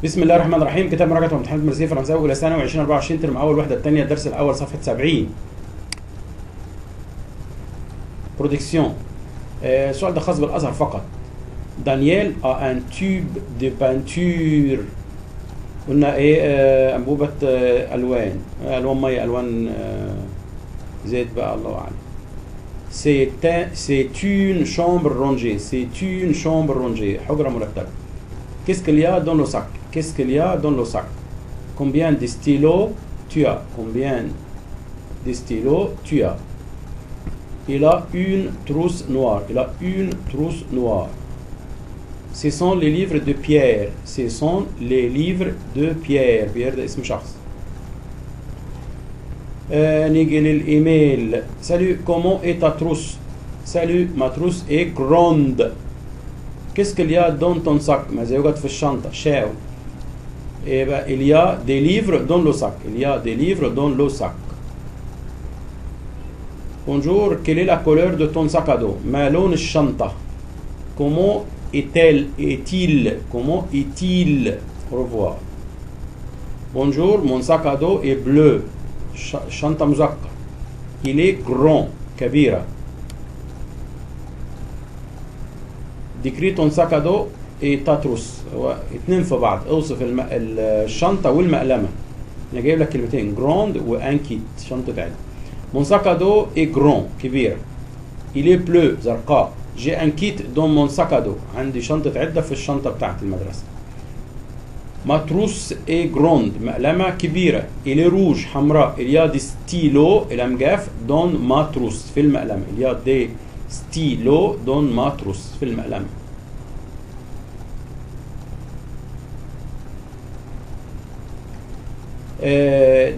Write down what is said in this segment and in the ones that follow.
بسم الله الرحمن الرحيم. كتاب مراجعة وامتحانات مدرسية فرنساوي أولى ثانوي 2024 ترم أول وحدة الثانية الدرس الأول صفحة 70. برودكسيون. السؤال ده خاص بالأزهر فقط. دانيال a un tube de peinture. قلنا إيه؟ أنبوبة ألوان، ألوان مية، ألوان زيت بقى، الله أعلم. C'est une chambre rangée. C'est une chambre rangée. حجرة مرتبة. Qu'est-ce qu'il y a dans le sac? Qu'est-ce qu'il y a dans le sac? Combien de stylos tu as? Combien de stylos tu as? Il a une trousse noire. Il a une trousse noire. Ce sont les livres de Pierre. Ce sont les livres de Pierre. Pierre ده اسم شخص. نيجي للإيميل. Salut, comment est ta trousse? Salut, ma trousse est grande. Qu'est-ce qu'il y a dans ton sac? ماذا يوجد في الشنطة؟ شاو. يبقى il y a des livres dans le sac. Il y a des livres dans le sac. Bonjour, quelle est la couleur de ton sac à dos? ما لون الشنطة؟ Comment est-il? Comment est-il? Au revoir. Bonjour, mon sac à dos est bleu. شنطة مزقة. Il est grand. كبيرة. Décris ton sac à dos et ta trousse. هو اتنين في بعض. اوصف الشنطة والمقلمة. أنا جايب لك كلمتين grand وانكيت. شنطة علم. Mon sac à dos est grand. كبيرة. Il est bleu. زرقاء. J'ai un kit dans mon sac à dos. عندي شنطة عدة في الشنطة بتاعت المدرسة. Ma trousse est grande. مقلمة كبيرة. Il est rouge. حمراء. Il y a des stylos. الأمجاف dans ma trousse. في المقلمة. Il y a des stylos dans ma trousse. في المقلمة.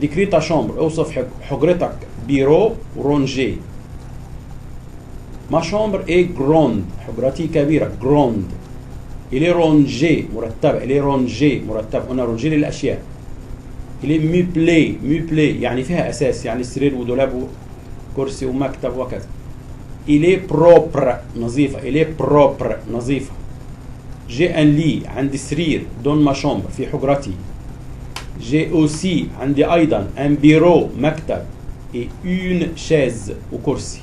décris ta chambre. اوصف حجرتك. بيرو رونجي. Ma chambre est grande. حجرتي كبيرة. grande. Il est rangé. مرتبة. Il est rangé. مرتبة. قلنا rangé للأشياء. Il est meublé. meublé يعني فيها أساس، يعني سرير ودولاب وكرسي ومكتب وكذا. Il est propre. نظيفة. Il est propre. نظيفة. J'ai un lit. عندي سرير. dans ma chambre. في حجرتي. J'ai aussi عندي أيضا un bureau. مكتب. et une chaise وكرسي.